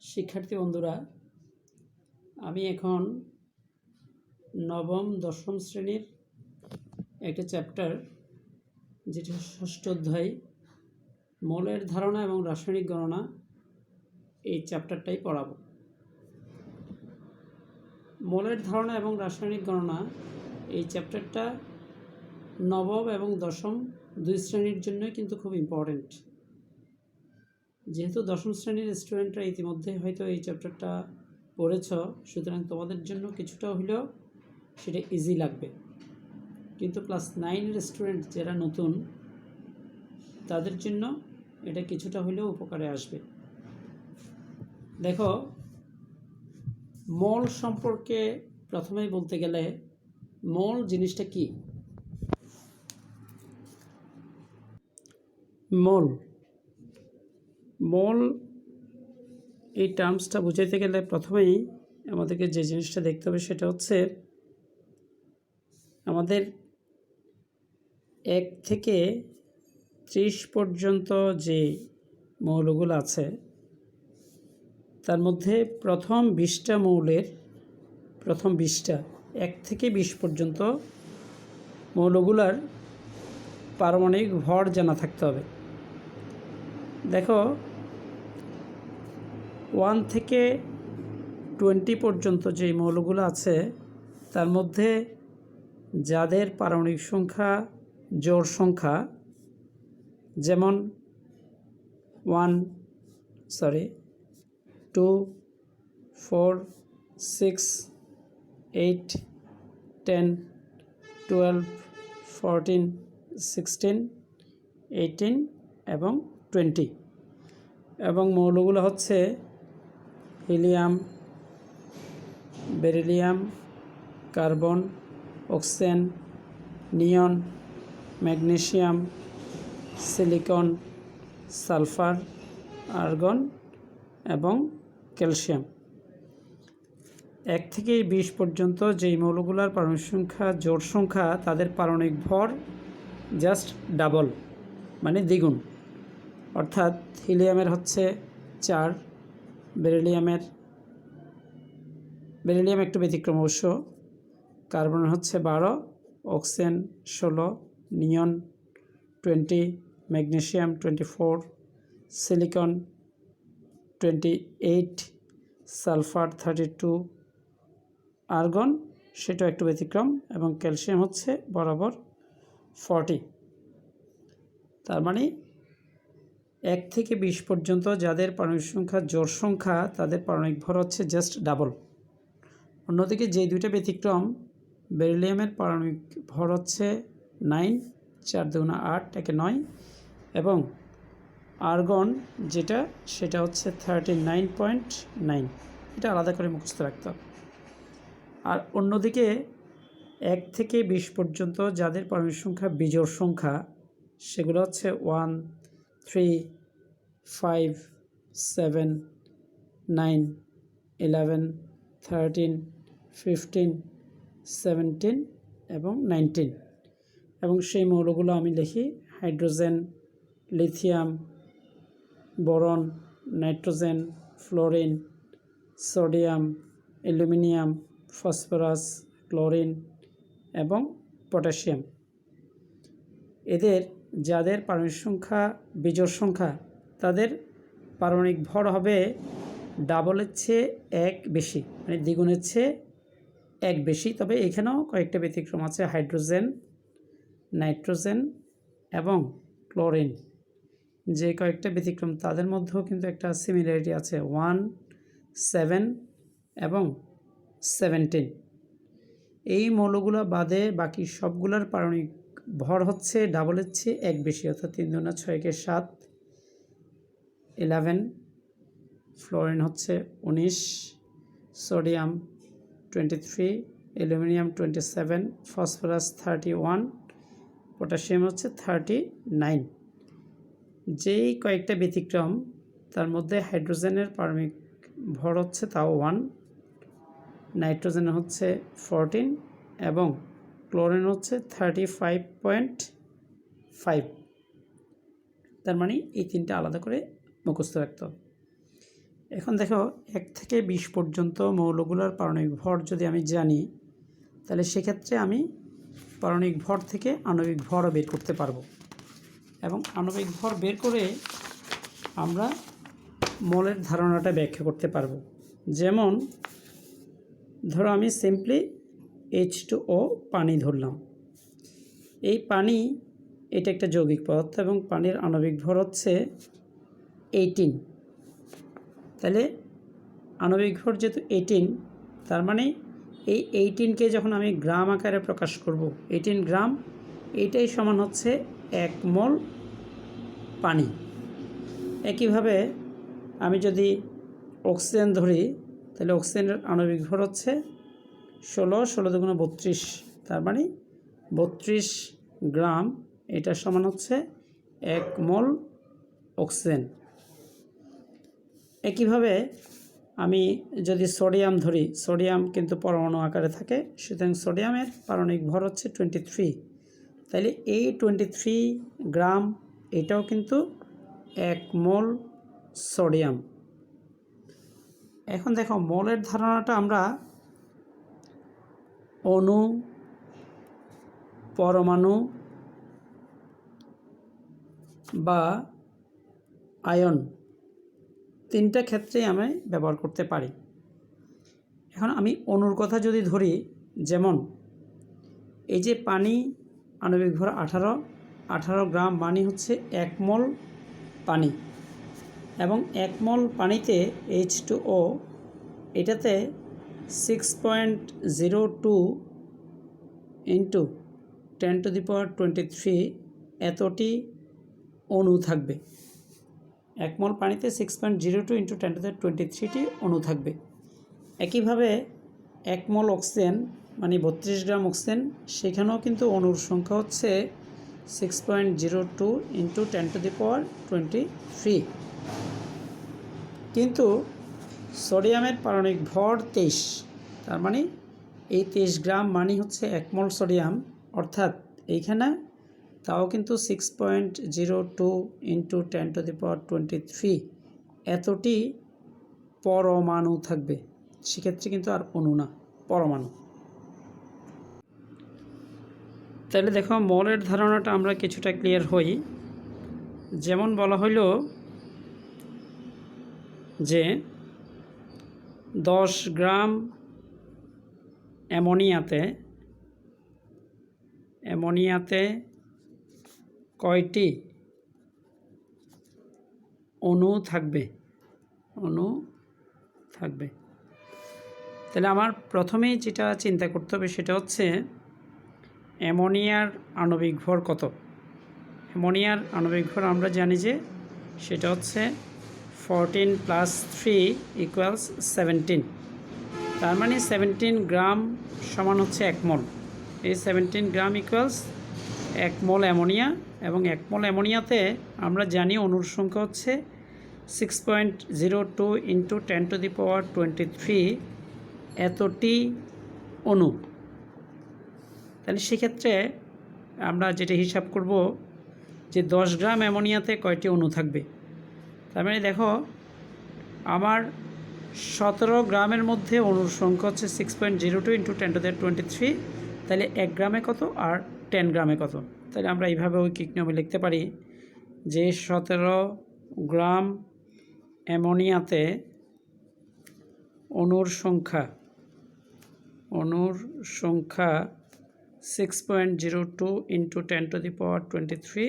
শিক্ষার্থী বন্ধুরা, আমি এখন নবম দশম শ্রেণীর একটা চ্যাপ্টার, যেটা ষষ্ঠ অধ্যায় মৌলের ধারণা এবং রাসায়নিক গণনা, এই চ্যাপ্টারটাই পড়াবো। মৌলের ধারণা এবং রাসায়নিক গণনা এই চ্যাপ্টারটা নবম এবং দশম দুই শ্রেণীর জন্য কিন্তু খুব ইম্পর্টেন্ট। যেহেতু দশম শ্রেণীর স্টুডেন্টরা ইতিমধ্যে হয়তো এই চ্যাপ্টারটা পড়েছ, সুতরাং তোমাদের জন্য কিছুটা হলেও সেটা ইজি লাগবে। কিন্তু ক্লাস 9-এর স্টুডেন্ট যারা নতুন, তাদের জন্য এটা কিছুটা হলেও উপকারে আসবে। দেখো, মৌল সম্পর্কে প্রথমেই বলতে গেলে মৌল জিনিসটা কি? মৌল এই টার্মসটা বুঝাইতে গেলে প্রথমেই আমাদেরকে যে জিনিসটা দেখতে হবে সেটা হচ্ছে আমাদের 1 থেকে 30 পর্যন্ত যে মৌলগুলো আছে তার মধ্যে প্রথম 20টা মৌলের 1 থেকে 20 পর্যন্ত মৌলগুলার পারমাণবিক ভর জানা থাকতে হবে। দেখো, 1 থেকে 20 পর্যন্ত যে মৌলগুলো আছে তার মধ্যে যাদের পারমাণবিক সংখ্যা জোড় সংখ্যা, যেমন 2, 4, 6, 8, 10, 12, 14, 16, 18 এবং 20, এবং মৌলগুলো হচ্ছে হিলিয়াম, বেরিলিয়াম, কার্বন, অক্সিজেন, নিয়ন, ম্যাগনেসিয়াম, সিলিকন, সালফার, আর্গন এবং ক্যালসিয়াম। 1 থেকে 20 পর্যন্ত যেই মৌলগুলোর পারমাণবিক সংখ্যা জোড় সংখ্যা, তাদের পারমাণবিক ভর জাস্ট ডাবল, মানে দ্বিগুণ। অর্থাৎ হিলিয়ামের হচ্ছে 4, বেরিলিয়াম একটু ব্যতিক্রম অবশ্য, কার্বনের হচ্ছে 12, অক্সিজেন 16, নিয়ন 20, ম্যাগনেসিয়াম 24, সিলিকন 28, সালফার 32, আর্গন সেটাও একটু ব্যতিক্রম, এবং ক্যালসিয়াম হচ্ছে বরাবর 40। তার মানে 1 থেকে 20 পর্যন্ত যাদের পারমাণবিক সংখ্যা জোড় সংখ্যা, তাদের পারমাণবিক ভর হচ্ছে জাস্ট ডাবল। অন্যদিকে যে দুইটা ব্যতিক্রম, বেরিলিয়ামের পারমাণবিক ভর হচ্ছে 9, 4 দুগুণা 8, একে 9, এবং আর্গন সেটা হচ্ছে 39.9। এটা আলাদা করে মুখস্থ রাখতে হবে। আর অন্যদিকে 1 থেকে 20 পর্যন্ত যাদের পারমাণবিক সংখ্যা বিজোড় সংখ্যা, সেগুলো হচ্ছে 1, 3, 5, 7, 9, 11, 13, 15, 17 এবং 19। এবং সেই মৌলগুলো আমি লিখি: hydrogen, lithium, boron, nitrogen, fluorine, sodium, aluminium, phosphorus, chlorine এবং পটাশিয়াম। এদের যাদের পারমাণবিক সংখ্যা বিজোড় সংখ্যা, তাদের পারমাণবিক ভর হবে ডাবলের চেয়ে 1 বেশি, মানে দ্বিগুণের চেয়ে 1 বেশি। তবে এখানেও কয়েকটা ব্যতিক্রম আছে: হাইড্রোজেন, নাইট্রোজেন এবং ক্লোরিন। যে কয়েকটা ব্যতিক্রম, তাদের মধ্যেও কিন্তু একটা সিমিলারিটি আছে: 1, 7 এবং 17। এই মৌলগুলো বাদে বাকি সবগুলোর পারমাণবিক ভর হচ্ছে ডাবলের চেয়ে 1 বেশি, অর্থাৎ 3 দুগুণা 6, 7, 11, ফ্লোরিন হচ্ছে 19, সোডিয়াম 23, অ্যালুমিনিয়াম 27, ফসফরাস 31, পটাশিয়াম হচ্ছে 39। যেই কয়েকটা ব্যতিক্রম, তার মধ্যে হাইড্রোজেনের পারমাণবিক ভর হচ্ছে তাও 1, নাইট্রোজেনের হচ্ছে 14 এবং ক্লোরিন হচ্ছে 35.5। তার মানে এই তিনটা আলাদা করে মুখস্থ রাখতে হবে। এখন দেখো 1 থেকে 20 পর্যন্ত মৌলগুলোর পারমাণবিক ভর যদি আমি জানি, তাহলে সেক্ষেত্রে আমি পারমাণবিক ভর থেকে আণবিক ভরও বের করতে পারবো, এবং আণবিক ভর বের করে আমরা মলের ধারণাটা ব্যাখ্যা করতে পারবো। যেমন ধরো আমি সিম্পলি H2O পানি ধরলাম। এই পানি এটা একটা যৌগিক পদার্থ এবং পানির আণবিক ভর হচ্ছে 18। তাহলে আণবিক ভর যেহেতু 18, তার মানে এই 18কে যখন আমি গ্রাম আকারে প্রকাশ করব, 18 গ্রাম, এইটাই সমান হচ্ছে 1 মোল পানি। একইভাবে আমি যদি অক্সিজেন ধরি, তাহলে অক্সিজেনের আণবিক ভর হচ্ছে 16, 16 দুগুণে 32, তার মানে 32 গ্রাম, এটা সমান হচ্ছে 1 মোল অক্সিজেন। একইভাবে আমি যদি সোডিয়াম ধরি, সোডিয়াম কিন্তু পরমাণু আকারে থাকে, সুতরাং সোডিয়ামের পারমাণবিক ভর হচ্ছে 23। তাহলে এই 23 গ্রাম, এটাও কিন্তু 1 মোল সোডিয়াম। এখন দেখো মোলের ধারণাটা আমরা অণু, পরমাণু বা আয়ন, 3টা ক্ষেত্রেই আমি ব্যবহার করতে পারি। এখন আমি অণুর কথা যদি ধরি, যেমন এই যে পানি আণবিক ভর 18 গ্রাম, মানে হচ্ছে 1 মোল পানি, এবং 1 মোল পানিতে H2O, এটাতে 6.02 ইন্টু 10⁻23 এতটি অণু থাকবে। 1 মোল পানিতে 6.02 ইন্টু 10⁻23টি অণু থাকবে। একইভাবে 1 মোল অক্সিজেন মানে 32 গ্রাম অক্সিজেন, সেখানেও কিন্তু অণুর সংখ্যা হচ্ছে 6.02 ইন্টু 10⁻23। কিন্তু সোডিয়ামের পারমাণবিক ভর 23, তার মানে এই 23 গ্রাম মানে হচ্ছে 1 মোল সোডিয়াম, অর্থাৎ এইখানে তাও কিন্তু 6.02 ইন্টু 10⁻23 এতটি পরমাণু থাকবে। সেক্ষেত্রে কিন্তু আর অণু না, পরমাণু। তাহলে দেখো মলের ধারণাটা আমরা কিছুটা ক্লিয়ার হই। যেমন বলা হইল যে 10 গ্রাম অ্যামোনিয়াতে কয়টি অণু থাকবে? তাহলে আমার প্রথমেই যেটা চিন্তা করতে হবে সেটা হচ্ছে অ্যামোনিয়ার আণবিক ভর কত। অ্যামোনিয়ার আণবিক ভর আমরা জানি যে সেটা হচ্ছে 14 + 3 = 17। তার মানে 17 গ্রাম সমান হচ্ছে 1 মোল। এই 17 গ্রাম ইকুয়ালস 1 মোল অ্যামোনিয়া, এবং 1 মোল অ্যামোনিয়াতে আমরা জানি অণুর সংখ্যা হচ্ছে 6.02 ইন্টু 10⁻23 এতটি অণু। তাহলে সেক্ষেত্রে আমরা যেটা হিসাব করব যে 10 গ্রাম অ্যামোনিয়াতে কয়টি অণু থাকবে। তার মানে দেখো আমার 17 গ্রামের মধ্যে অণুর সংখ্যা হচ্ছে 6.02 ইন্টু 10⁻23, তাহলে 1 গ্রামে কত আর 10 গ্রামে কত। তাহলে আমরা এইভাবে ঐকিক নিয়মে লিখতে পারি যে 17 গ্রাম অ্যামোনিয়াতে অণুর সংখ্যা 6.02 ইন্টু 10⁻23।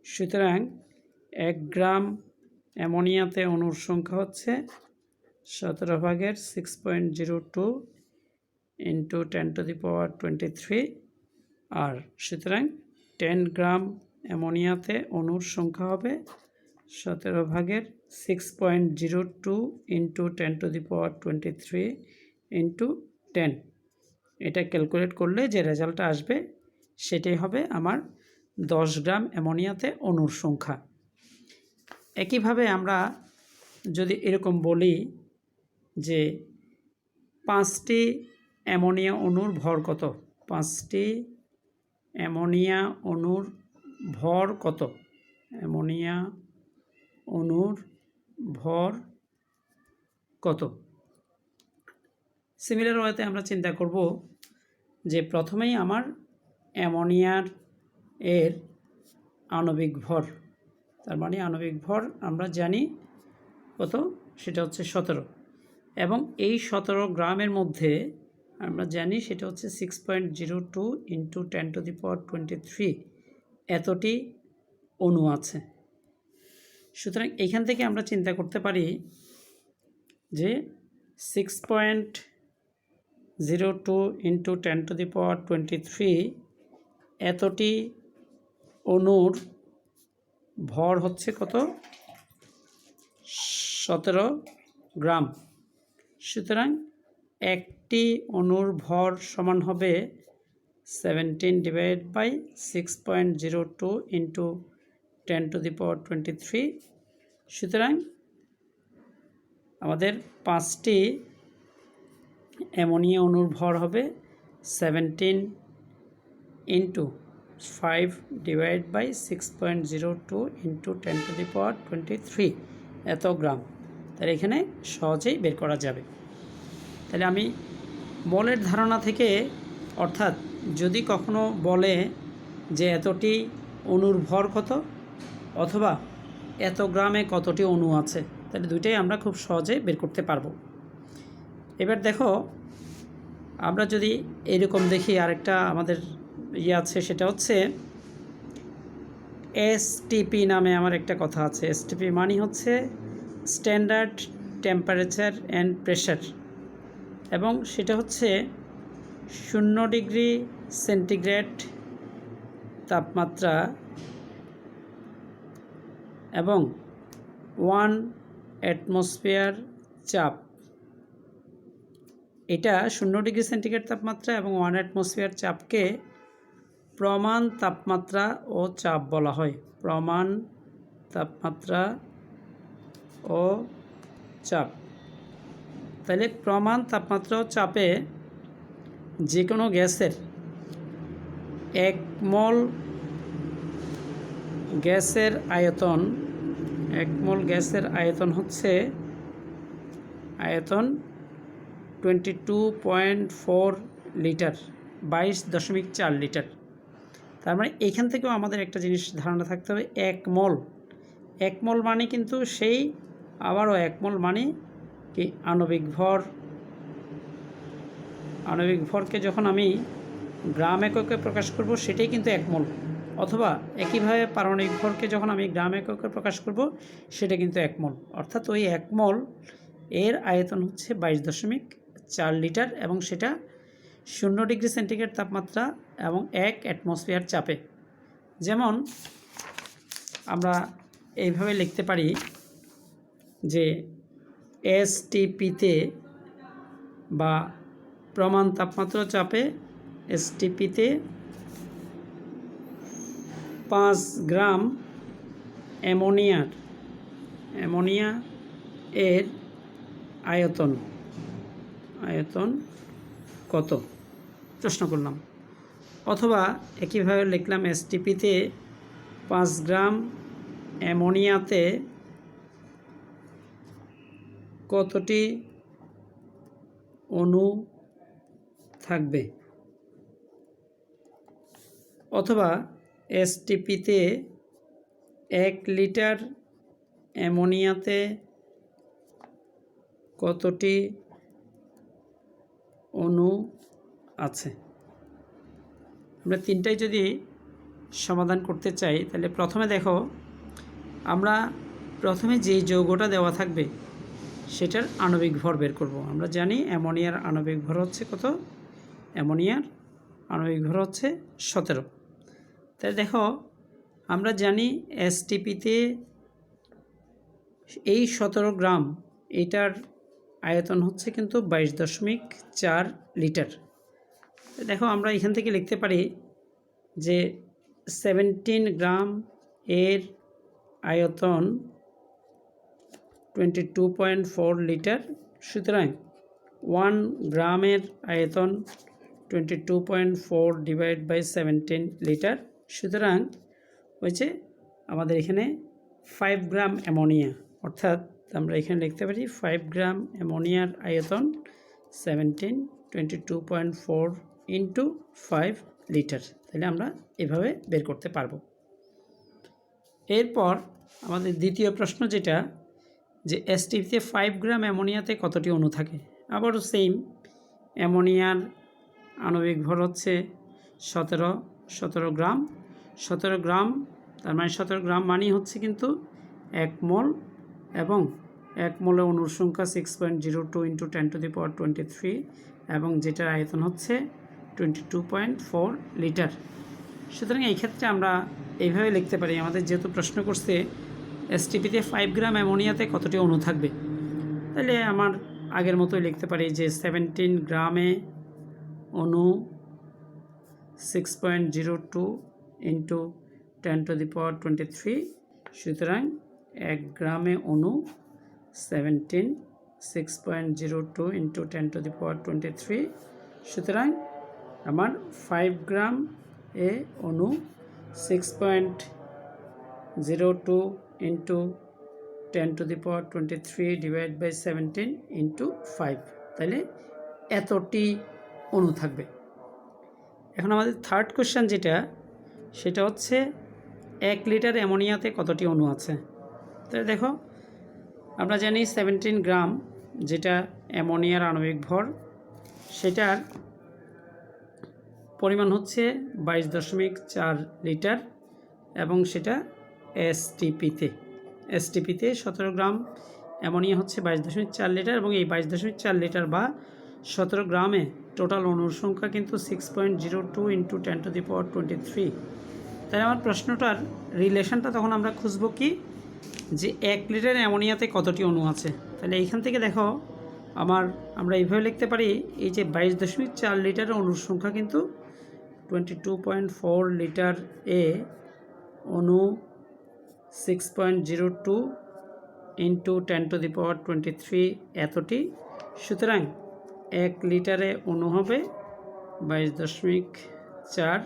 সুতরাং 1 গ্রাম অ্যামোনিয়াতে অণুর সংখ্যা হচ্ছে 17/6.02 ইন্টু 10⁻23, আর সুতরাং 10 গ্রাম অ্যামোনিয়াতে অণুর সংখ্যা হবে 17/6.02 ইন্টু 10⁻23 ইন্টু 10। এটা ক্যালকুলেট করলে যে রেজাল্টটা আসবে সেটাই হবে আমার 10 গ্রাম অ্যামোনিয়াতে অণুর সংখ্যা। একইভাবে আমরা যদি এরকম বলি যে 5টি অ্যামোনিয়া অণুর ভর কত, 5টি অ্যামোনিয়া অণুর ভর কত, অ্যামোনিয়া অণুর ভর কত। সিমিলার ওয়েতে আমরা চিন্তা করব যে প্রথমেই আমার অ্যামোনিয়ার এর আণবিক ভর, তার মানে আণবিক ভর আমরা জানি কত, সেটা হচ্ছে 17, এবং এই 17 গ্রামের মধ্যে আমরা জানি সেটা হচ্ছে 6.02 × 10⁻23 এতটি অণু আছে। সুতরাং এখান থেকে আমরা চিন্তা করতে পারি যে 6.02 × 10⁻23 এতটি অণুর ভর হচ্ছে কত, 17 গ্রাম। সুতরাং একটি অণুর ভর সমান হবে 17/6.02 × 10⁻23। সুতরাং আমাদের 5টি অ্যামোনিয়া অণুর ভর হবে 17 × 5/6.02 × 10⁻23 এত গ্রাম। তাহলে এখানে সহজেই বের করা যাবে। তাহলে আমি মোলের ধারণা থেকে, অর্থাৎ যদি কখনো বলে যে এতটি অণুর ভর কত অথবা এত গ্রামে কতটি অণু আছে, তাহলে দুইটাই আমরা খুব সহজে বের করতে পারবো। এবার দেখো, আমরা যদি এরকম দেখি, আরেকটা আমাদের আছে, সেটা হচ্ছে এসটিপি নামে আমার একটা কথা আছে। এসটিপি মানে হচ্ছে স্ট্যান্ডার্ড টেম্পারেচার অ্যান্ড প্রেশার, এবং সেটা হচ্ছে 0 ডিগ্রি সেন্টিগ্রেড তাপমাত্রা এবং 1 অ্যাটমসফিয়ার চাপ। এটা 0 ডিগ্রি সেন্টিগ্রেড তাপমাত্রা এবং 1 অ্যাটমসফিয়ার চাপকে প্রমাণ তাপমাত্রা ও চাপ বলা হয়। প্রমাণ তাপমাত্রা ও চাপ। তাহলে প্রমাণ তাপমাত্রা ও চাপে যে কোনো গ্যাসের 1 মোল গ্যাসের আয়তন, 1 মোল গ্যাসের আয়তন হচ্ছে 22.4 লিটার, 22.4 লিটার। তার মানে এখান থেকেও আমাদের একটা জিনিস ধারণা থাকতে হবে, 1 মোল মানে কিন্তু সেই আবারও 1 মোল মানে কি আণবিক ভর। আণবিক ভরকে যখন আমি গ্রাম এককে প্রকাশ করব সেটাই কিন্তু 1 মোল, অথবা একইভাবে পারমাণবিক ভরকে যখন আমি গ্রাম এককে প্রকাশ করব সেটা কিন্তু 1 মোল। অর্থাৎ ওই 1 মোল এর আয়তন হচ্ছে 22.4 লিটার, এবং সেটা 0 ডিগ্রি সেন্টিগ্রেড তাপমাত্রা এবং 1 অ্যাটমসফিয়ার চাপে। যেমন আমরা এইভাবে লিখতে পারি যে এসটিপিতে বা প্রমাণ তাপমাত্রা চাপে এসটিপিতে 5 গ্রাম অ্যামোনিয়া এর আয়তন কত প্রশ্ন করলাম। অথবা একইভাবে লিখলাম এসটিপিতে 5 গ্রাম অ্যামোনিয়াতে কতটি অণু থাকবে, অথবা এসটিপিতে 1 লিটার অ্যামোনিয়াতে কতটি অণু আছে। আমরা তিনটাই যদি সমাধান করতে চাই, তাহলে প্রথমে দেখো, আমরা প্রথমে যেই যৌগটা দেওয়া থাকবে সেটার আণবিক ভর বের করব। আমরা জানি অ্যামোনিয়ার আণবিক ভর হচ্ছে কত, অ্যামোনিয়ার আণবিক ভর হচ্ছে 17। তাই দেখো, আমরা জানি এসটিপিতে এই 17 গ্রাম, এটার আয়তন হচ্ছে কিন্তু 22.4 লিটার। দেখো, আমরা এখান থেকে লিখতে পারি যে 17 গ্রাম এর আয়তন 22.4 লিটার। সুতরাং 1 গ্রামের আয়তন 22.4 / 17 লিটার। সুতরাং হয়েছে আমাদের এখানে 5 গ্রাম অ্যামোনিয়া, অর্থাৎ তো আমরা এখানে লিখতে পারি 5 গ্রাম অ্যামোনিয়ার আয়তন 1722.4 ইন্টু 5 লিটার। তাহলে আমরা এভাবে বের করতে পারবো। এরপর আমাদের দ্বিতীয় প্রশ্ন যেটা, যে এসটিপিতে 5 গ্রাম অ্যামোনিয়াতে কতটি অণু থাকে। আবারও সেম, অ্যামোনিয়ার আণবিক ভর হচ্ছে 17 গ্রাম। 17 গ্রাম, তার মানে 17 গ্রাম মানেই হচ্ছে কিন্তু 1 মোল, এবং 1 মোলে অণুর সংখ্যা 6.02 ইন্টু 10⁻23, এবং যেটার আয়তন হচ্ছে 22.4 লিটার। সুতরাং এই ক্ষেত্রে আমরা এইভাবে লিখতে পারি, আমাদের যেহেতু প্রশ্ন করছে এসটিপিতে 5 গ্রাম অ্যামোনিয়াতে কতটি অণু থাকবে, তাহলে আমার আগের মতোই লিখতে পারি যে 17 গ্রামে অণু 6.02 ইন্টু 10⁻23, সুতরাং 1 গ্রামে অণু 6.02 ইন্টু 10⁻23, সুতরাং আমার 5 গ্রাম এ অণু 6.02 ইন্টু 10⁻23 ডিভাইড বাই 17 ইন্টু 5, তাহলে এতটি অণু থাকবে। এখন আমাদের থার্ড কোশ্চেন যেটা, সেটা হচ্ছে 1 লিটার অ্যামোনিয়াতে কতটি অণু আছে। তাহলে দেখো, আমরা জানি 17 গ্রাম যেটা অ্যামোনিয়ার আণবিক ভর, সেটার পরিমাণ হচ্ছে 22.4 লিটার, এবং সেটা এসটিপিতে 17 গ্রাম অ্যামোনিয়া হচ্ছে 22.4 লিটার, এবং এই 22.4 লিটার বা 17 গ্রামে টোটাল অণুর সংখ্যা কিন্তু 6.02 ইন্টু 10⁻23। তাই আমার প্রশ্নটার রিলেশনটা তখন আমরা খুঁজব কি, যে 1 লিটার অ্যামোনিয়াতে কতটি অণু আছে। তাহলে এইখান থেকে দেখো, আমরা এইভাবে লিখতে পারি, এই যে 22.4 লিটার অণুর সংখ্যা কিন্তু 22.4 লিটার এ অণু 6.02 ইন্টু 10⁻23 এতটি, সুতরাং 1 লিটারে অণু হবে 22.4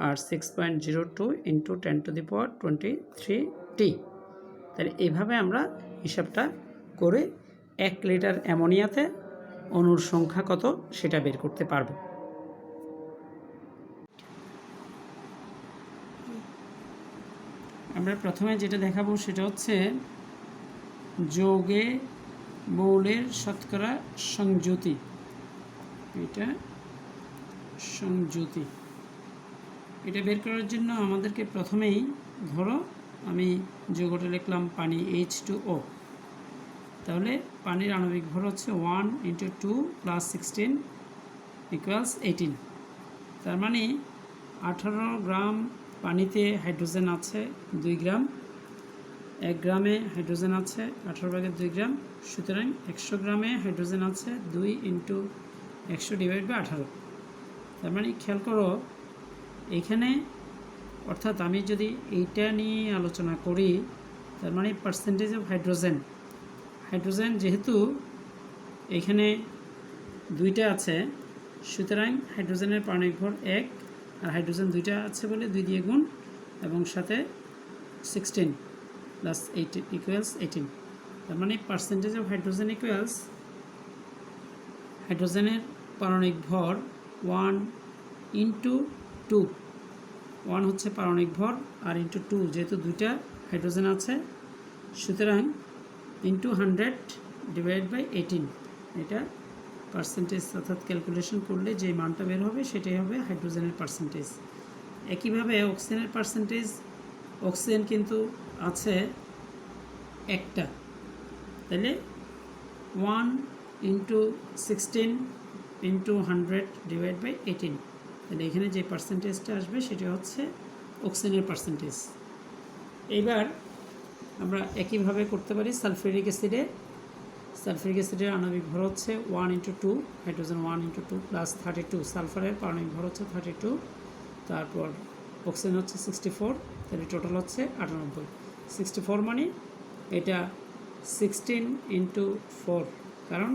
আর 6.02 ইন্টু 10⁻23টি। তাহলে এইভাবে আমরা হিসাবটা করে 1 লিটার অ্যামোনিয়াতে অণুর সংখ্যা কত সেটা বের করতে পারবো। আমরা প্রথমে যেটা দেখাবো সেটা হচ্ছে যৌগে মৌলের শতকরা সংযুতি। এটা সংযুতি, এটা বের করার জন্য আমাদেরকে প্রথমেই, ধরো আমি যৌগটা লিখলাম পানি H2O, তাহলে পানির আণবিক ভর হচ্ছে 1 × 2 + 16 = 18। তার মানে 18 গ্রাম পানিতে হাইড্রোজেন আছে 2 গ্রাম, 1 গ্রামে হাইড্রোজেন আছে 18/2 গ্রাম, সুতরাং 100 গ্রামে হাইড্রোজেন আছে 2 × 100 ডিভাইড বাই 18। তার মানে খেয়াল করো এইখানে, অর্থাৎ আমি যদি এইটা নিয়ে আলোচনা করি, তার মানে পার্সেন্টেজ অফ হাইড্রোজেন যেহেতু এখানে 2টা আছে, সুতরাং হাইড্রোজেনের পারমাণবিক ভর 1, আর হাইড্রোজেন 2টা আছে বলে 2 দিয়ে গুণ, এবং সাথে 16 + 18 = 18। তার মানে পার্সেন্টেজ অফ হাইড্রোজেন ইকুয়ালস, হাইড্রোজেনের পারমাণবিক ভর 1 × 2, 1 হচ্ছে পারমাণবিক ভর, আর × 2 যেহেতু 2টা হাইড্রোজেন আছে, সুতরাং × 100 ডিভাইড বাই 18, এটা পার্সেন্টেজ, অর্থাৎ ক্যালকুলেশন করলে যে মানটা বের হবে সেটাই হবে হাইড্রোজেনের পার্সেন্টেজ। একইভাবে অক্সিজেনের পার্সেন্টেজ, অক্সিজেন কিন্তু আছে একটা, তাহলে 1 × 16 × 100 ডিভাইড বাই 18, তাহলে এখানে যে পার্সেন্টেজটা আসবে সেটা হচ্ছে অক্সিজেনের পার্সেন্টেজ। এইবার আমরা একইভাবে করতে পারি সালফিউরিক অ্যাসিডের আণবিক ভর হচ্ছে 1 × 2, হাইড্রোজেন 1 × 2 + 32, সালফারের পারমাণবিক ভর হচ্ছে 32, তারপর অক্সিজেন হচ্ছে 64, তাহলে টোটাল হচ্ছে 98। 64 মানে এটা 16 × 4, কারণ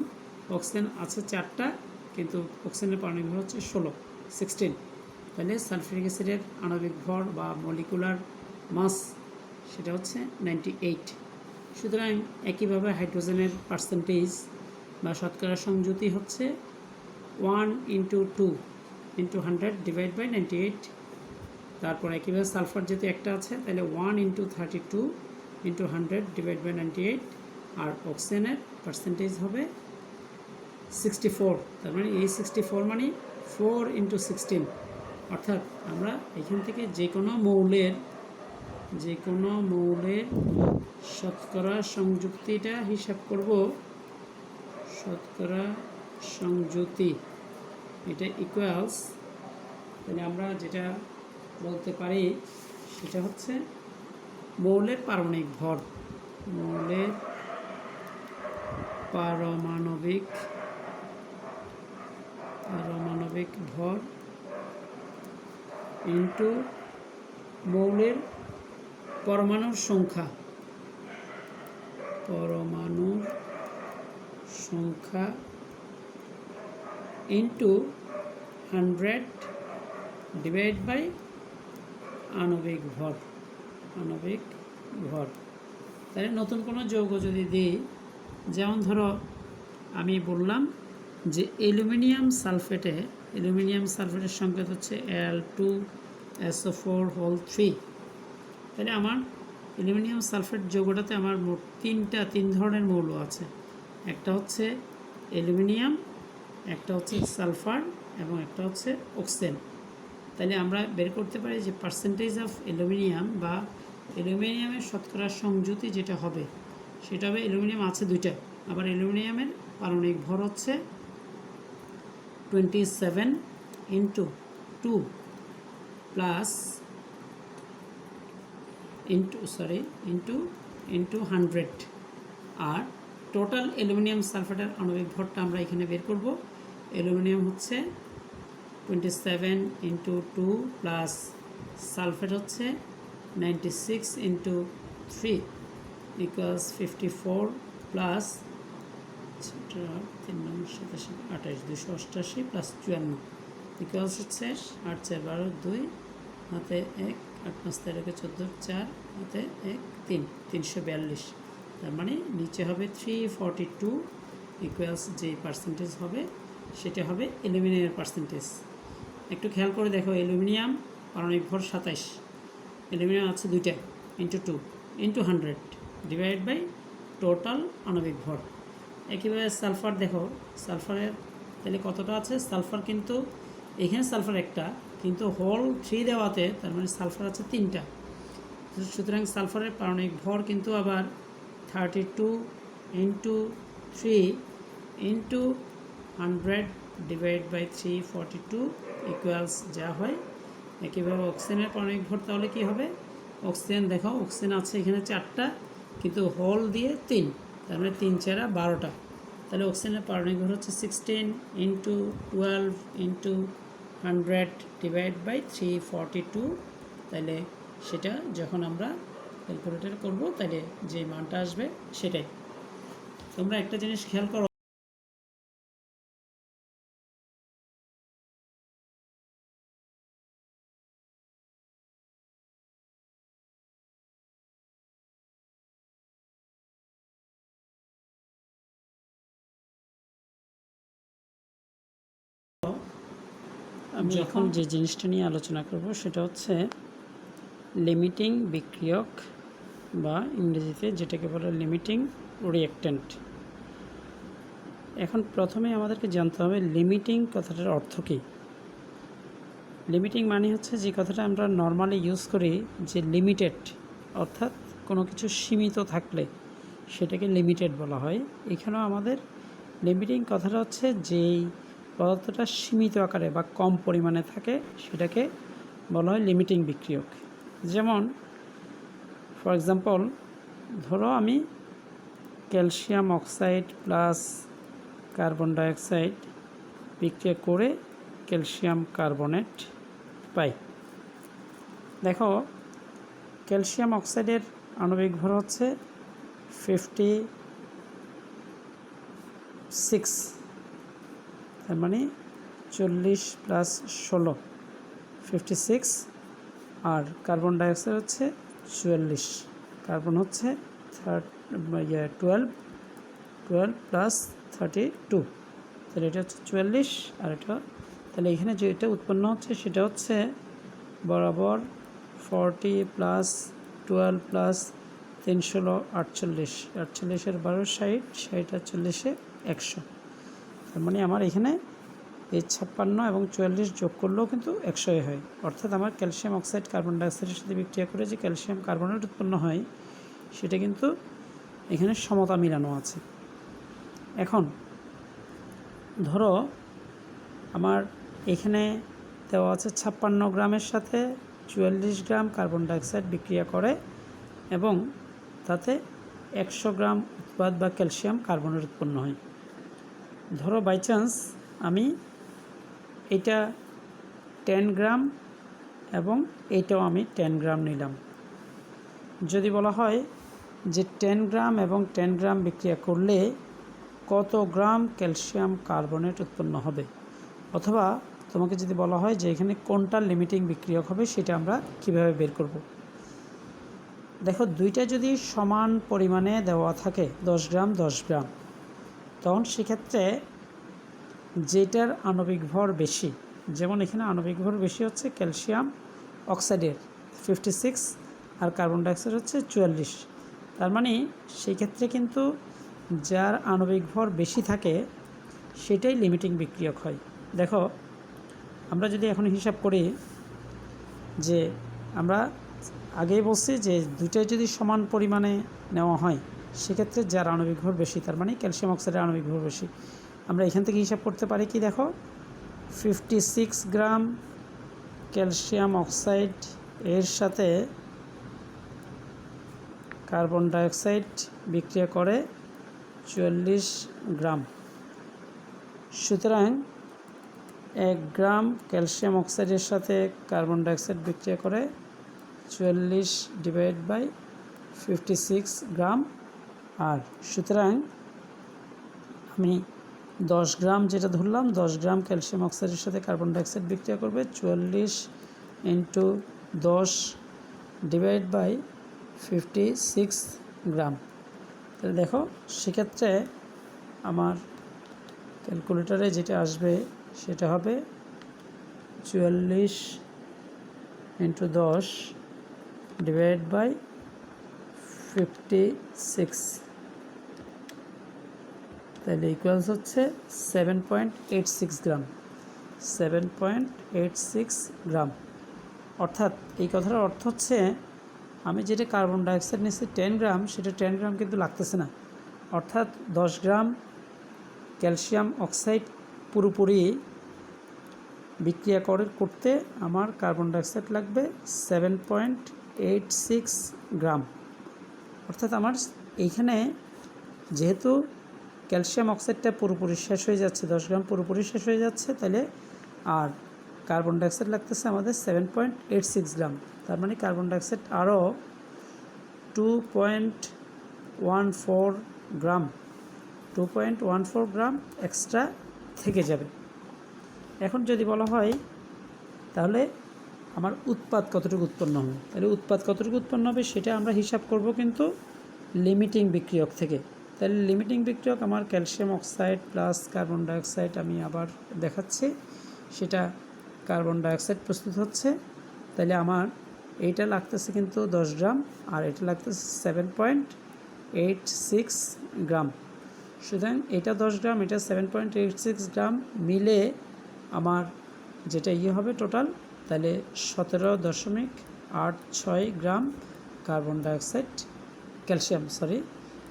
অক্সিজেন আছে 4টা, কিন্তু অক্সিজেনের পারমাণবিক ভর হচ্ছে 16, তাহলে সালফিউরিক অ্যাসিডের আণবিক ভর বা মলিকুলার মাস সেটা হচ্ছে 98। সুতরাং একইভাবে হাইড্রোজেনের পার্সেন্টেজ বা শতকরা সংযুতি হচ্ছে 1 × 2 × 100 ডিভাইড বাই 98। তারপর একইভাবে সালফার যেহেতু একটা আছে তাহলে 1 × 32 × 100 ডিভাইড বাই 98। আর অক্সিজেনের পার্সেন্টেজ হবে 64। তার মানে এই 64 মানে 4 × 16। অর্থাৎ আমরা এখান থেকে যে কোনো মৌলের শতকরা সংযুক্তিটা হিসাব করব। শতকরা সংযুতি এটা ইকুয়ালস, তাহলে আমরা যেটা বলতে পারি সেটা হচ্ছে মৌলের পারমাণবিক ভর, মৌলের পারমাণবিক ভর ইন্টু মৌলের পরমাণুর সংখ্যা, ইন্টু 100 ডিভাইড বাই আণবিক ভর। তাহলে নতুন কোনো যৌগ যদি দিই, যেমন ধরো আমি বললাম যে অ্যালুমিনিয়াম সালফেটের সংকেত হচ্ছে Al2SO4 তাহলে আমার অ্যালুমিনিয়াম সালফেট যৌগটাতে আমার মোট তিন ধরনের মৌল আছে। একটা হচ্ছে অ্যালুমিনিয়াম, একটা হচ্ছে সালফার এবং একটা হচ্ছে অক্সিজেন। তাহলে আমরা বের করতে পারি যে পার্সেন্টেজ অফ অ্যালুমিনিয়াম বা অ্যালুমিনিয়ামের শতকরা সংযুতি যেটা হবে সেটা হবে, অ্যালুমিনিয়াম আছে দুইটা, আবার অ্যালুমিনিয়ামের পারমাণবিক ভর হচ্ছে 27 × 2 প্লাস ইন্টু 100। আর টোটাল অ্যালুমিনিয়াম সালফেটের আণবিক ভরটা আমরা এখানে বের করব। অ্যালুমিনিয়াম হচ্ছে 27 × 2 প্লাস সালফেট হচ্ছে 96 × 3 ইকুয়ালস 54 প্লাস 288 প্লাস 54 ইকুয়ালস হচ্ছে 8 4 12 2 হাতে 1 8 5 13 14 4 হাতে 1 3 342। তার মানে নিচে হবে 342 ইকুয়ালস যে পার্সেন্টেজ হবে সেটা হবে অ্যালুমিনিয়ামের পার্সেন্টেজ। একটু খেয়াল করে দেখো, অ্যালুমিনিয়াম পারমাণবিক ভর 27, অ্যালুমিনিয়াম আছে দুইটা, into 2 into 100 divide by total আণবিক ভর। একইভাবে সালফার দেখো, সালফারের তাহলে কতটা আছে, সালফার কিন্তু এখানে সালফার একটা, কিন্তু হোল 3 দেওয়াতে তার মানে সালফার আছে 3টা। সুতরাং সালফারের পারমাণবিক ভর কিন্তু আবার 32 × 3 ইন্টু 100 ডিভাইড বাই 342 ইকুয়ালস যা হয়। একইভাবে অক্সিজেনের পারমাণবিক ভর তাহলে কী হবে, অক্সিজেন দেখো, অক্সিজেন আছে এখানে 4টা কিন্তু হোল দিয়ে 3, তার মানে 3 4 12টা। তাহলে অক্সিজেনের পারমাণবিক ভর হচ্ছে 16 × 12 × 100 ডিভাইড বাই 342। তাহলে সেটা যখন আমরা ক্যালকুলেটর করব তাহলে যে মানটা আসবে সেটাই। তোমরা একটা জিনিস খেয়াল করো, আমি এখন যে জিনিসটা নিয়ে আলোচনা করব সেটা হচ্ছে লিমিটিং বিক্রিয়ক বা ইংরেজিতে যেটাকে বলে লিমিটিং রিঅ্যাক্ট্যান্ট। এখন প্রথমে আমাদেরকে জানতে হবে লিমিটিং কথাটার অর্থ কী। লিমিটিং মানে হচ্ছে যে কথাটা আমরা নর্মালি ইউজ করি যে লিমিটেড, অর্থাৎ কোনো কিছু সীমিত থাকলে সেটাকে লিমিটেড বলা হয়। এখানেও আমাদের লিমিটিং কথাটা হচ্ছে যেই পদার্থটা সীমিত আকারে বা কম পরিমাণে থাকে সেটাকে বলা হয় লিমিটিং বিক্রিয়ক। যেমন ফর এক্সাম্পল ধরো আমি calcium oxide plus carbon dioxide বিক্রিয়া করে ক্যালসিয়াম কার্বনেট পাই। দেখো ক্যালসিয়াম অক্সাইডের আণবিক ভর হচ্ছে 56, তার মানে 40 প্লাস 16 56। আর কার্বন ডাইঅক্সাইড হচ্ছে 44, কার্বন হচ্ছে 12 12 প্লাস 32, তাহলে এটা হচ্ছে 44, আর এটা তাহলে এখানে যেটা উৎপন্ন হচ্ছে সেটা হচ্ছে বরাবর 40 প্লাস 12 প্লাস 3 16 48, 48 12 60, 60 আর 40 100। তার মানে আমার এখানে এই 56 এবং 44 যোগ করলেও কিন্তু 100 হয়। অর্থাৎ আমার ক্যালসিয়াম অক্সাইড কার্বন ডাইঅক্সাইডের সাথে বিক্রিয়া করে যে ক্যালসিয়াম কার্বনেট উৎপন্ন হয় সেটা কিন্তু এখানে সমতা মিলানো আছে। এখন ধরো আমার এখানে দেওয়া আছে 56 গ্রামের সাথে 44 গ্রাম কার্বন ডাইঅক্সাইড বিক্রিয়া করে এবং তাতে 100 গ্রাম উৎপাদ বা ক্যালসিয়াম কার্বনেট উৎপন্ন হয়। ধরো বাই চান্স আমি এটা 10 গ্রাম এবং এইটাও আমি 10 গ্রাম নিলাম। যদি বলা হয় যে 10 গ্রাম এবং 10 গ্রাম বিক্রিয়া করলে কত গ্রাম ক্যালসিয়াম কার্বনেট উৎপন্ন হবে, অথবা তোমাকে যদি বলা হয় যে এখানে কোনটা লিমিটিং বিক্রিয়ক হবে সেটা আমরা কিভাবে বের করব। দেখো দুইটা যদি সমান পরিমাণে দেওয়া থাকে 10 গ্রাম 10 গ্রাম, তখন সেক্ষেত্রে যেটার আণবিক ভর বেশি, যেমন এখানে আণবিক ভর বেশি হচ্ছে ক্যালসিয়াম অক্সাইডের 56 আর কার্বন ডাইঅক্সাইড হচ্ছে 44, তার মানে সেই ক্ষেত্রে কিন্তু যার আণবিক ভর বেশি থাকে সেটাই লিমিটিং বিক্রিয়ক হয়। দেখো আমরা যদি এখন হিসাব করি যে আমরা আগেই বলছি যে দুইটাই যদি সমান পরিমাণে নেওয়া হয় সেক্ষেত্রে যার আণবিক ভর বেশি, তার মানে ক্যালসিয়াম অক্সাইডের আণবিক ভর বেশি। আমরা এখান থেকে হিসাব করতে পারি কি, দেখো 56 গ্রাম ক্যালসিয়াম অক্সাইড এর সাথে কার্বন ডাইঅক্সাইড বিক্রিয়া করে 44 গ্রাম, সুতরাং 1 গ্রাম ক্যালসিয়াম অক্সাইডের সাথে কার্বন ডাইঅক্সাইড বিক্রিয়া করে 44 ডিভাইড বাই 56 গ্রাম, আর সুতরাং আমি 10 গ্রাম যেটা ধরলাম 10 গ্রাম ক্যালসিয়াম অক্সাইডের সাথে কার্বন ডাইঅক্সাইড বিক্রিয়া করবে 44 ইন্টু 10 ডিভাইড বাই 56 গ্রাম। তাহলে দেখো সেক্ষেত্রে আমার ক্যালকুলেটারে যেটা আসবে সেটা হবে 44 ইন্টু 10 ডিভাইড বাই 56, তাহলে ইকুয়ালস হচ্ছে 7.86 গ্রাম, 7.86 গ্রাম। অর্থাৎ এই কথাটার অর্থ হচ্ছে আমি যেটা কার্বন ডাইঅক্সাইড নিচ্ছি 10 গ্রাম, সেটা 10 গ্রাম কিন্তু লাগতেছে না। অর্থাৎ 10 গ্রাম ক্যালসিয়াম অক্সাইড পুরোপুরি বিক্রিয়া করতে আমার কার্বন ডাইঅক্সাইড লাগবে 7.86 গ্রাম। অর্থাৎ আমার এইখানে যেহেতু ক্যালসিয়াম অক্সাইডটা পুরোপুরি শেষ হয়ে যাচ্ছে, 10 গ্রাম পুরোপুরি শেষ হয়ে যাচ্ছে, তাহলে আর কার্বন ডাইঅক্সাইড লাগতেছে আমাদের 7.86 গ্রাম। তার মানে কার্বন ডাইঅক্সাইড আরও 2.14 গ্রাম 2.14 গ্রাম এক্সট্রা থেকে যাবে। এখন যদি বলা হয় তাহলে আমার উৎপাদ কতটুকু উৎপন্ন হবে, তাহলে উৎপাদ কতটুকু উৎপন্ন হবে সেটা আমরা হিসাব করব কিন্তু লিমিটিং বিক্রিয়ক থেকে। তাহলে লিমিটিং বিক্রিয়ক আমার calcium oxide plus carbon dioxide, আমি আবার দেখাচ্ছি, সেটা কার্বন ডাইঅক্সাইড প্রস্তুত হচ্ছে। তাহলে আমার এইটা লাগতেছে কিন্তু 10 গ্রাম আর এটা লাগতেছে 7.86 গ্রাম, সুতরাং এটা 10 গ্রাম এটা 7.86 গ্রাম মিলে আমার যেটা হবে টোটাল, তাহলে 17.86 গ্রাম কার্বন ডাইঅক্সাইড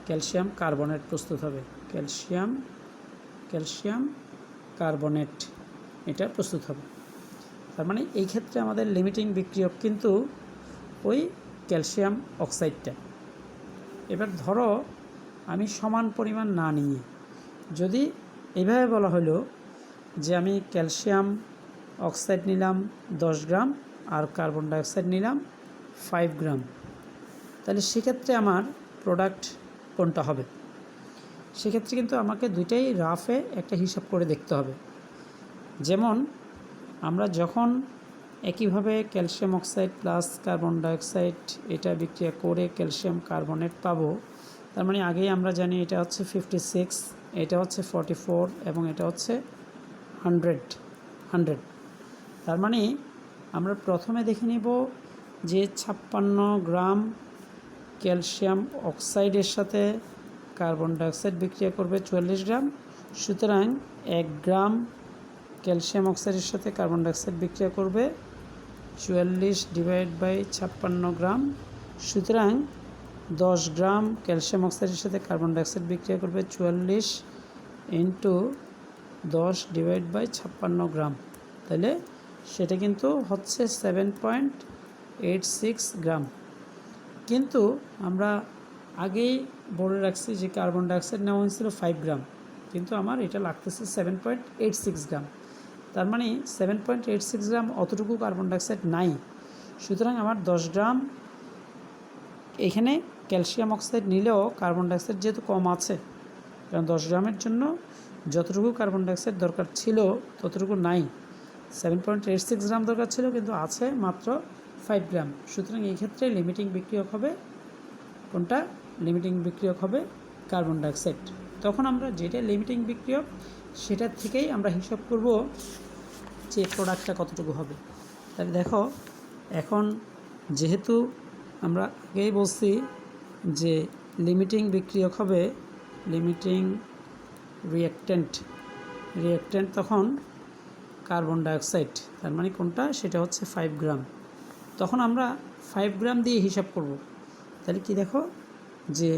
ক্যালসিয়াম কার্বনেট প্রস্তুত হবে। ক্যালসিয়াম কার্বনেট এটা প্রস্তুত হবে। তার মানে এই ক্ষেত্রে আমাদের লিমিটিং বিক্রিয়ক কিন্তু ওই ক্যালসিয়াম অক্সাইডটা। এবার ধরো আমি সমান পরিমাণ না নিয়ে যদি এইভাবে বলা হলো যে আমি ক্যালসিয়াম অক্সাইড নিলাম 10 গ্রাম আর কার্বন ডাইঅক্সাইড নিলাম 5 গ্রাম, তাহলে সেক্ষেত্রে আমার প্রোডাক্ট কোনটা হবে? সেক্ষেত্রে কিন্তু আমাকে দুইটাই রাফে একটা হিসাব করে দেখতে হবে। যেমন আমরা যখন একইভাবে calcium oxide plus carbon dioxide এটা বিক্রিয়া করে ক্যালসিয়াম কার্বনেট পাবো, তার মানে আগেই আমরা জানি এটা হচ্ছে 56, এটা হচ্ছে 44 এবং এটা হচ্ছে 100। তার মানে আমরা প্রথমে দেখে নিব যে 56 গ্রাম ক্যালসিয়াম অক্সাইডের সাথে কার্বন ডাইঅক্সাইড বিক্রিয়া করবে 44 গ্রাম। সুতরাং 1 গ্রাম ক্যালসিয়াম অক্সাইডের সাথে কার্বন ডাইঅক্সাইড বিক্রিয়া করবে 44/56 গ্রাম। সুতরাং 10 গ্রাম ক্যালসিয়াম অক্সাইডের সাথে কার্বন ডাইঅক্সাইড বিক্রিয়া করবে 44 × 10/56 গ্রাম। তাহলে সেটা কিন্তু হচ্ছে 7.86 গ্রাম। কিন্তু আমরা আগেই বলে রাখছি যে কার্বন ডাইঅক্সাইড নেওয়া হয়েছিল 5 গ্রাম, কিন্তু আমার এটা লাগতেছে 7.86 গ্রাম। তার মানে 7.86 গ্রাম অতটুকু কার্বন ডাইঅক্সাইড নাই। সুতরাং আমার 10 গ্রাম এখানে ক্যালসিয়াম অক্সাইড নিলেও কার্বন ডাইঅক্সাইড যেহেতু কম আছে, কারণ 10 গ্রামের জন্য যতটুকু কার্বন ডাইঅক্সাইড দরকার ছিল ততটুকু নাই। 7.86 গ্রাম দরকার ছিল, কিন্তু আছে মাত্র 5 গ্রাম। সুতরাং এই ক্ষেত্রে লিমিটিং বিক্রিয়ক হবে কোনটা? লিমিটিং বিক্রিয়ক হবে কার্বন ডাইঅক্সাইড। তখন আমরা যেটা লিমিটিং বিক্রিয়ক সেটার থেকেই আমরা হিসাব করব যে প্রোডাক্টটা কতটুকু হবে। তাহলে দেখো, এখন যেহেতু আমরা আগেই বলছি যে লিমিটিং বিক্রিয়ক হবে লিমিটিং রিঅ্যাক্ট্যান্ট তখন কার্বন ডাইঅক্সাইড, তার মানে কোনটা? সেটা হচ্ছে 5 গ্রাম। তখন আমরা 5 গ্রাম দিয়ে হিসাব করব। তাহলে কি দেখো যে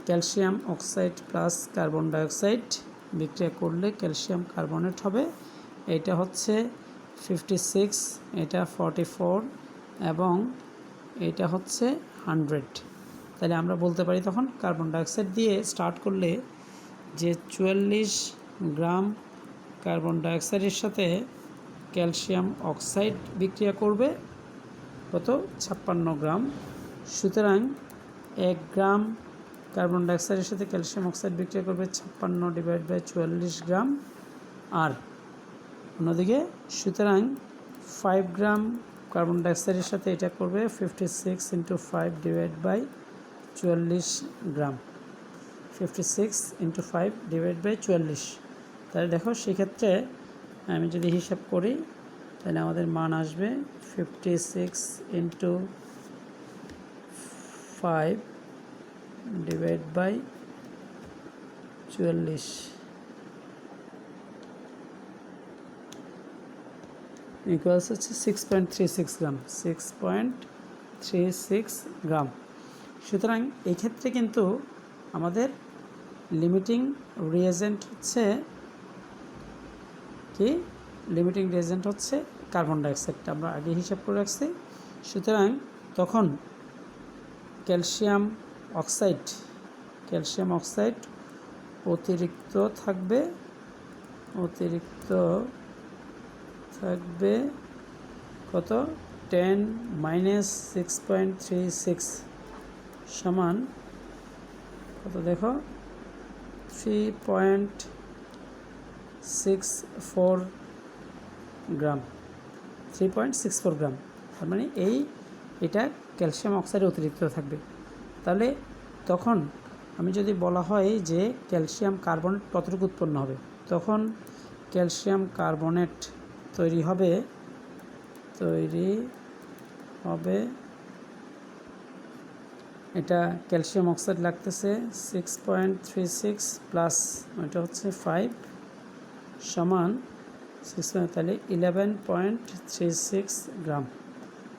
calcium oxide plus carbon dioxide বিক্রিয়া করলে ক্যালসিয়াম কার্বনেট হবে। এটা হচ্ছে 56, এটা 44 এবং এটা হচ্ছে 100। তাহলে আমরা বলতে পারি তখন কার্বন ডাইঅক্সাইড দিয়ে স্টার্ট করলে যে 44 গ্রাম কার্বন ডাইঅক্সাইডের সাথে ক্যালসিয়াম অক্সাইড বিক্রিয়া করবে কত? 56 গ্রাম। সুতরাং 1 গ্রাম কার্বন ডাইঅক্সাইডের সাথে ক্যালসিয়াম অক্সাইড বিক্রিয়া করবে 56/44 গ্রাম। আর অন্যদিকে সুতরাং 5 গ্রাম কার্বন ডাইঅক্সাইডের সাথে এটা করবে 56 × 5/44 গ্রাম। 56 × 5/44। তাহলে দেখো সেক্ষেত্রে আমি যদি হিসাব করি তাহলে আমাদের মান আসবে 56 × 5/44 ইকুয়ালস হচ্ছে 6.36 গ্রাম। 6.36 গ্রাম। সুতরাং এই ক্ষেত্রে কিন্তু আমাদের লিমিটিং রিয়েজেন্ট হচ্ছে কি? লিমিটিং রিয়েজেন্ট হচ্ছে কার্বন ডাইঅক্সাইডটা আমরা আগে হিসাব করে রাখছি। সুতরাং তখন ক্যালসিয়াম অক্সাইড অতিরিক্ত থাকবে কত? 10 - 6.36 সমান কত? দেখো 3.64 গ্রাম। 3.64 গ্রাম। তার মানে এটা ক্যালসিয়াম অক্সাইড অতিরিক্ত থাকবে। তাহলে তখন আমি যদি বলা হয় যে ক্যালসিয়াম কার্বনেট কতটুকু উৎপন্ন হবে, তখন ক্যালসিয়াম কার্বনেট তৈরি হবে এটা ক্যালসিয়াম অক্সাইড লাগতেছে 6.36 প্লাস এটা হচ্ছে 5 সমান 6, তাহলে 11.36 গ্রাম।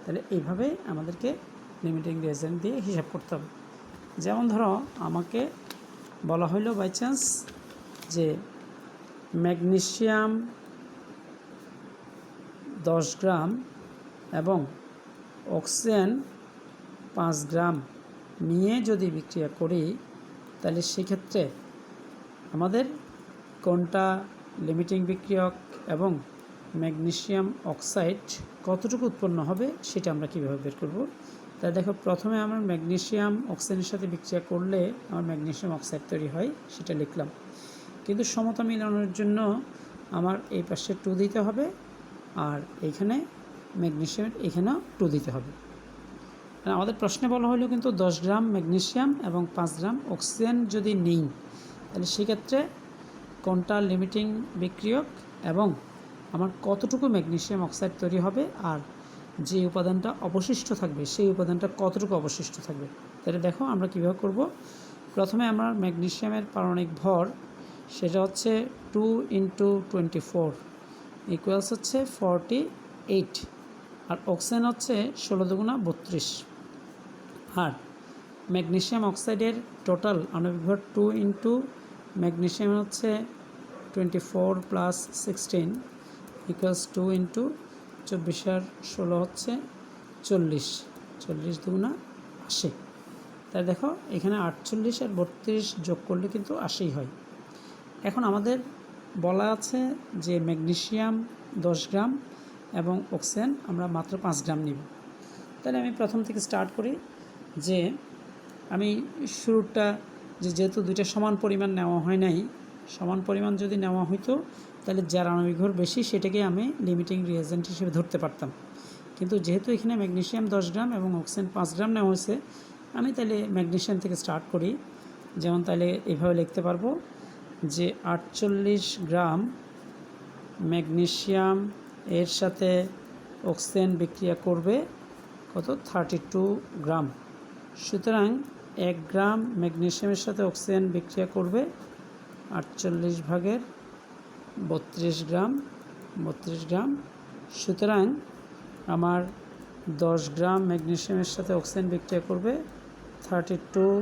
তাহলে এইভাবে আমাদেরকে লিমিটিং রিয়েজেন্ট দিয়ে হিসাব করতে হবে। যেমন ধরো আমাকে বলা হলো বাই চান্স যে ম্যাগনেসিয়াম 10 গ্রাম এবং অক্সিজেন 5 গ্রাম নিয়ে যদি বিক্রিয়া করি, তাহলে সেক্ষেত্রে আমাদের কোনটা লিমিটিং বিক্রিয়ক এবং ম্যাগনেসিয়াম অক্সাইড কতটুকু উৎপন্ন হবে সেটা আমরা কীভাবে বের করব। তাহলে দেখো, প্রথমে আমার ম্যাগনেসিয়াম অক্সিজেনের সাথে বিক্রিয়া করলে আমার ম্যাগনেসিয়াম অক্সাইড তৈরি হয়, সেটা লিখলাম। কিন্তু সমতা মিলানোর জন্য আমার এই পাশে 2 দিতে হবে আর এইখানে ম্যাগনেসিয়াম এখানেও 2 দিতে হবে। আমাদের প্রশ্নে বলা হলো কিন্তু 10 গ্রাম ম্যাগনেসিয়াম এবং 5 গ্রাম অক্সিজেন যদি নিই, তাহলে সেক্ষেত্রে কোনটা লিমিটিং বিক্রিয়ক এবং আমার কতটুকু ম্যাগনেসিয়াম অক্সাইড তৈরি হবে, আর যে উপাদানটা অবশিষ্ট থাকবে সেই উপাদানটা কতটুকু অবশিষ্ট থাকবে। তাহলে দেখো আমরা কীভাবে করব। প্রথমে আমার ম্যাগনেসিয়ামের পারমাণবিক ভর সেটা হচ্ছে 2 × 24 ইকুয়ালস হচ্ছে 48, আর অক্সিজেন হচ্ছে 16 দুগুণা 32। আর ম্যাগনেসিয়াম অক্সাইডের টোটাল আণবিক ভর 2 × ম্যাগনেসিয়াম হচ্ছে 24 + 16 ইকুয়ালস 2 × 24 আর 16 হচ্ছে 40, 40 দুগুণা 80। তাই দেখো এখানে 48 আর 32 যোগ করলে কিন্তু 80 হয়। এখন আমাদের বলা আছে যে ম্যাগনেসিয়াম 10 গ্রাম এবং অক্সিজেন আমরা মাত্র 5 গ্রাম নিব। তাহলে আমি প্রথম থেকে স্টার্ট করি, যে আমি শুরুটা যেহেতু দুইটা সমান পরিমাণ নেওয়া হয় নাই, সমান পরিমাণ যদি নেওয়া হইতো তাহলে যার আণবিক ভর বেশি সেটাকে আমি লিমিটিং রিয়েজেন্ট হিসেবে ধরতে পারতাম। কিন্তু যেহেতু এখানে ম্যাগনেসিয়াম 10 গ্রাম এবং অক্সিজেন 5 গ্রাম নেওয়া হয়েছে, আমি তাহলে ম্যাগনেসিয়াম থেকে স্টার্ট করি। যেমন তাহলে এভাবে লিখতে পারবো যে 48 গ্রাম ম্যাগনেসিয়াম এর সাথে অক্সিজেন বিক্রিয়া করবে কত 32 গ্রাম। সুতরাং 1 গ্রাম ম্যাগনেসিয়ামের সাথে অক্সিজেন বিক্রিয়া করবে 48 ভাগের 32 গ্রাম, 32 গ্রাম। সুতরাং আমার 10 গ্রাম ম্যাগনেসিয়ামের সাথে অক্সিজেন বিক্রিয়া করবে 32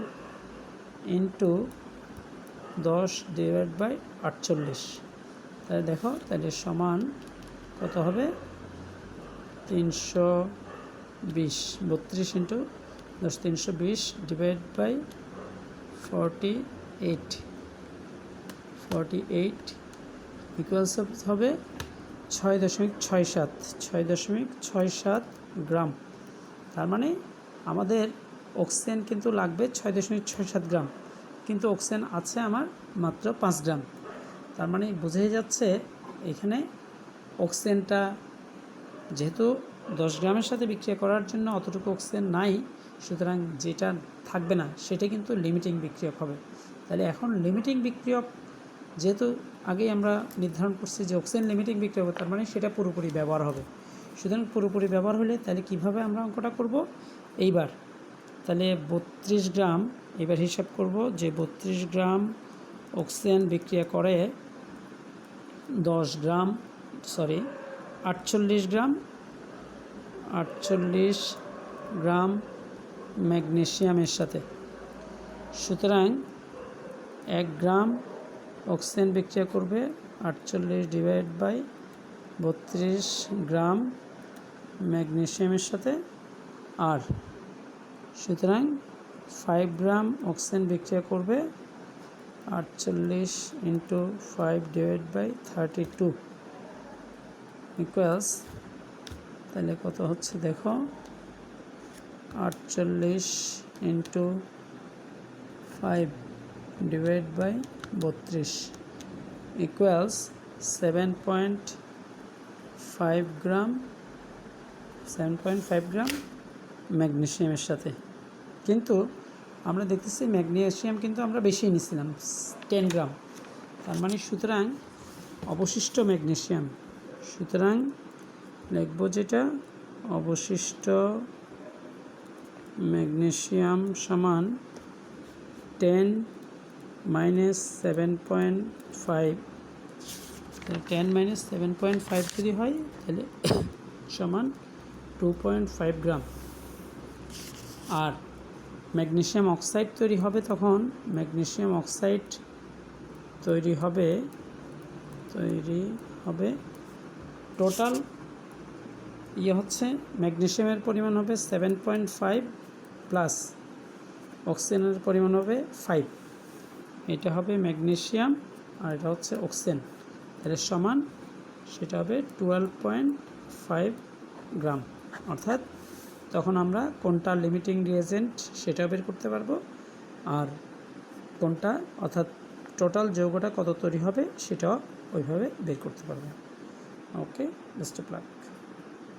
× 10 / 48। তাহলে দেখো তাহলে সমান কত হবে 320, 32 × 10 320 / 48 ইকুয়ালস হবে 6.67 গ্রাম। তার মানে আমাদের অক্সিজেন কিন্তু লাগবে 6.67 গ্রাম, কিন্তু অক্সিজেন আছে আমার মাত্র 5 গ্রাম। তার মানে বোঝাই যাচ্ছে এখানে অক্সিজেনটা যেহেতু 10 গ্রামের সাথে বিক্রিয়া করার জন্য অতটুকু অক্সিজেন নাই, সুতরাং যেটা থাকবে না সেটা কিন্তু লিমিটিং বিক্রিয়ক হবে। তাহলে এখন লিমিটিং বিক্রিয়ক যেহেতু আগেই আমরা নির্ধারণ করছি যে অক্সিজেন লিমিটিং বিক্রিয়ক, তার মানে সেটা পুরোপুরি ব্যবহার হবে। সুতরাং পুরোপুরি ব্যবহার হলে তাহলে কিভাবে আমরা অঙ্কটা করব, এইবার তাহলে 32 গ্রাম, এবার হিসাব করব যে 32 গ্রাম অক্সিজেন বিক্রিয়া করে 48 গ্রাম ম্যাগনেসিয়ামের সাথে। সুতরাং 1 গ্রাম অক্সিজেন বিক্রিয়া করবে 48 / 32 গ্রাম ম্যাগনেসিয়ামের সাথে, আর সুতরাং 5 গ্রাম অক্সিজেন বিক্রিয়া করবে 48 × 5 / 32 ইকুয়ালস, তাহলে কত হচ্ছে দেখো 48 × 5 / 32 ইকুয়ালস 7.5 গ্রাম ম্যাগনেসিয়ামের সাথে। কিন্তু আমরা দেখতেছি ম্যাগনেসিয়াম কিন্তু আমরা বেশি নিয়েছিলাম 10 গ্রাম। তার মানে সুতরাং অবশিষ্ট ম্যাগনেসিয়াম, সুতরাং লিখব যেটা অবশিষ্ট ম্যাগনেসিয়াম সমান 10 - 7.5, 10 - 7.5 যদি হয় তাহলে সমান 2.5 গ্রাম। আর ম্যাগনেসিয়াম অক্সাইড তৈরি হবে, তখন ম্যাগনেসিয়াম অক্সাইড তৈরি হবে টোটাল হচ্ছে ম্যাগনেসিয়ামের পরিমাণ হবে 7.5 প্লাস অক্সিজেনের পরিমাণ হবে 5। এটা হবে ম্যাগনেসিয়াম আর এটা হচ্ছে অক্সিজেন, তাহলে সমান সেটা হবে 12.5 গ্রাম। অর্থাৎ তখন আমরা কোনটা লিমিটিং রিয়েজেন্ট সেটা বের করতে পারবো, আর কোনটা অর্থাৎ টোটাল যৌগটা কত তৈরি হবে সেটাও ওইভাবে বের করতে পারবো। ওকে, বেস্ট অফ লাক।